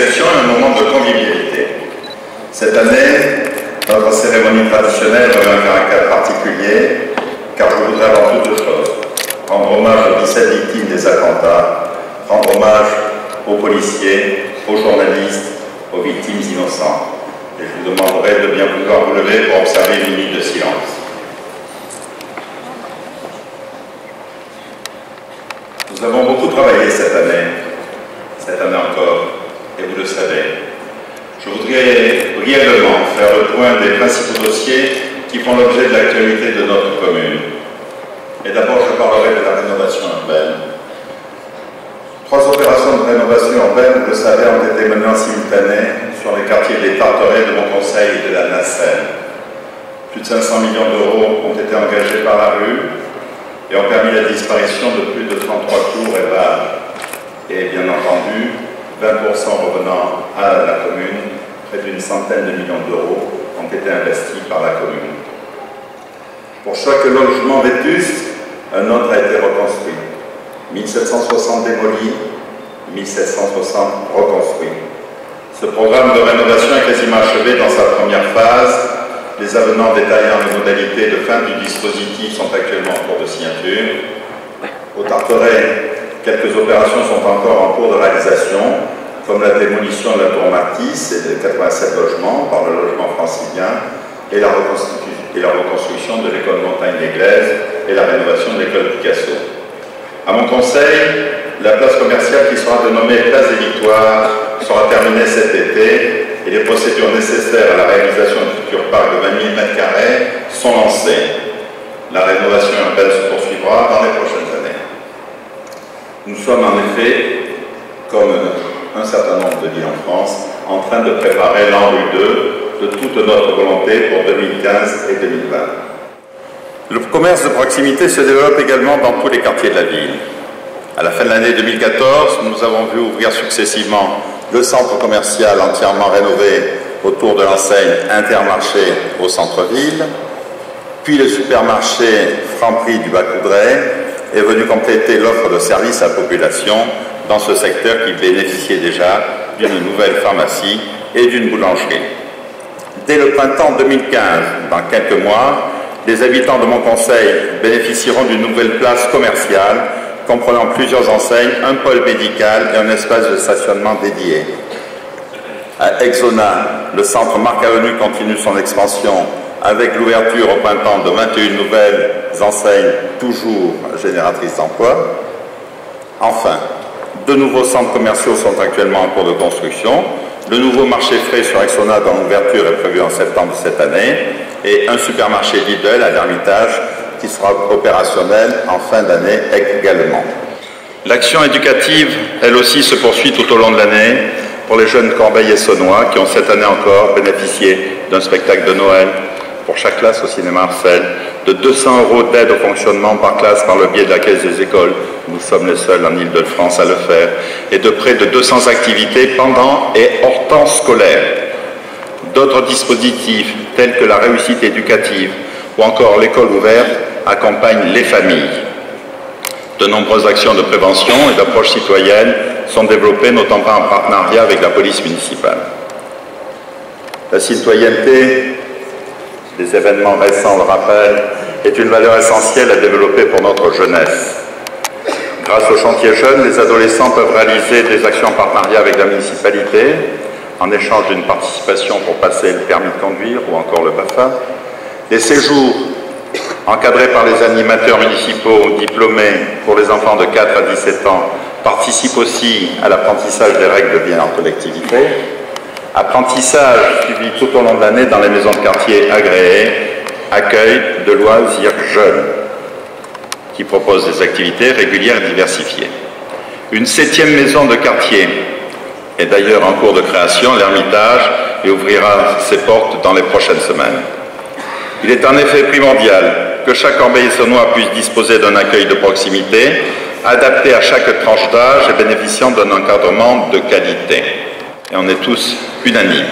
d'exception et un moment de convivialité. Cette année, notre cérémonie traditionnelle revêt un caractère particulier, car je voudrais avant toute chose rendre hommage aux 17 victimes des attentats, rendre hommage aux policiers, aux journalistes, aux victimes innocentes. Et je vous demanderai de bien vouloir vous lever pour observer une minute de silence. Nous avons beaucoup travaillé cette année encore, et vous le savez. Je voudrais brièvement faire le point des principaux dossiers qui font l'objet de l'actualité de notre commune. Et d'abord, je parlerai de la rénovation urbaine. 3 opérations de rénovation urbaine, vous le savez, ont été menées en simultané sur les quartiers des Tarterets, de Monconseil et de la Nacelle. Plus de 500 millions d'euros ont été engagés par la rue et ont permis la disparition de plus de 33 cours et bars. Et bien entendu, 20% revenant à la commune, près d'une centaine de millions d'euros ont été investis par la commune. Pour chaque logement vétuste, un autre a été reconstruit. 1760 démolis, 1760 reconstruits. Ce programme de rénovation est quasiment achevé dans sa première phase. Les avenants détaillant les modalités de fin du dispositif sont actuellement en cours de signature. Au Tarteret, quelques opérations sont encore en cours de réalisation, comme la démolition de la tour Matisse et de 87 logements par le logement francilien et la reconstruction de l'école Montagne-l'Église et la rénovation de l'école Picasso. À mon conseil, la place commerciale qui sera dénommée Place des Victoires sera terminée cet été et les procédures nécessaires à la réalisation du futur parc de 20 000 m² sont lancées. La rénovation urbaine se poursuivra dans les prochaines années. Nous sommes en effet, comme un certain nombre de villes en France, en train de préparer l'ANRU 2 de toute notre volonté pour 2015 et 2020. Le commerce de proximité se développe également dans tous les quartiers de la ville. À la fin de l'année 2014, nous avons vu ouvrir successivement le centre commercial entièrement rénové autour de l'enseigne Intermarché au centre-ville, puis le supermarché Franprix du Bas-Coudray est venu compléter l'offre de services à la population dans ce secteur qui bénéficiait déjà d'une nouvelle pharmacie et d'une boulangerie. Dès le printemps 2015, dans quelques mois, les habitants de mon conseil bénéficieront d'une nouvelle place commerciale comprenant plusieurs enseignes, un pôle médical et un espace de stationnement dédié. À Exona, le centre Marc Avenue continue son expansion avec l'ouverture au printemps de 21 nouvelles enseignes, toujours génératrices d'emplois. Enfin, 2 nouveaux centres commerciaux sont actuellement en cours de construction. Le nouveau marché frais sur Exona, dont l'ouverture est prévue en septembre de cette année, et un supermarché Lidl à l'Ermitage qui sera opérationnel en fin d'année également. L'action éducative, elle aussi, se poursuit tout au long de l'année pour les jeunes Corbeil-Essonnois qui ont cette année encore bénéficié d'un spectacle de Noël pour chaque classe au cinéma Marcel, de 200 € d'aide au fonctionnement par classe par le biais de la Caisse des écoles, nous sommes les seuls en Île-de-France à le faire, et de près de 200 activités pendant et hors temps scolaire. D'autres dispositifs tels que la réussite éducative ou encore l'école ouverte accompagnent les familles. De nombreuses actions de prévention et d'approche citoyenne sont développées, notamment en partenariat avec la police municipale. La citoyenneté, les événements récents le rappellent, est une valeur essentielle à développer pour notre jeunesse. Grâce au chantier jeunes, les adolescents peuvent réaliser des actions en partenariat avec la municipalité, en échange d'une participation pour passer le permis de conduire ou encore le BAFA. Des séjours encadrés par les animateurs municipaux diplômés pour les enfants de 4 à 17 ans participent aussi à l'apprentissage des règles de bien en collectivité. Apprentissage suivi tout au long de l'année dans les maisons de quartier agréées, accueil de loisirs jeunes qui proposent des activités régulières et diversifiées. Une 7e maison de quartier est d'ailleurs en cours de création, l'Ermitage, et ouvrira ses portes dans les prochaines semaines. Il est en effet primordial que chaque Corbeil-Essonnois puisse disposer d'un accueil de proximité, adapté à chaque tranche d'âge et bénéficiant d'un encadrement de qualité. Et on est tous unanimes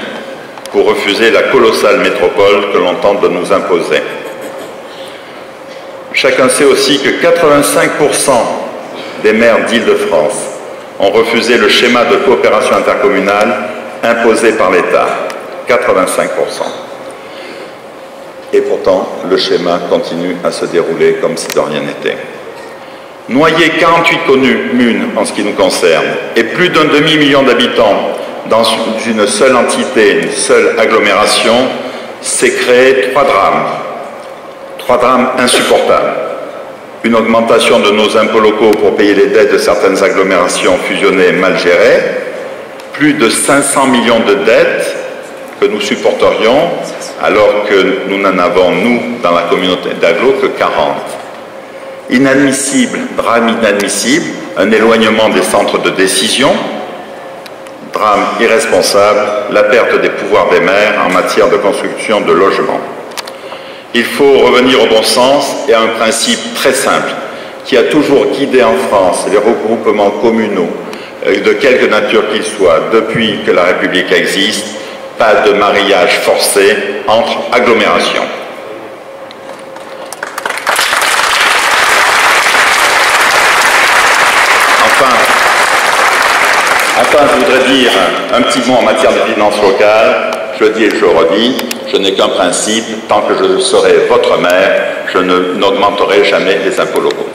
pour refuser la colossale métropole que l'on tente de nous imposer. Chacun sait aussi que 85% des maires d'Île-de-France ont refusé le schéma de coopération intercommunale imposé par l'État, 85%. Et pourtant, le schéma continue à se dérouler comme si de rien n'était. Noyer 48 communes en ce qui nous concerne et plus d'un demi-million d'habitants dans une seule entité, une seule agglomération, c'est créer trois drames insupportables. Une augmentation de nos impôts locaux pour payer les dettes de certaines agglomérations fusionnées mal gérées, plus de 500 millions de dettes que nous supporterions, alors que nous n'en avons, nous, dans la communauté d'agglo, que 40. Inadmissible, drame inadmissible, un éloignement des centres de décision, drame irresponsable, la perte des pouvoirs des maires en matière de construction de logements. Il faut revenir au bon sens et à un principe très simple qui a toujours guidé en France les regroupements communaux, de quelque nature qu'ils soient, depuis que la République existe, pas de mariage forcé entre agglomérations. Enfin, je voudrais dire un petit mot en matière de finances locales. Je le dis et je le redis, je n'ai qu'un principe, tant que je serai votre maire, je n'augmenterai jamais les impôts locaux.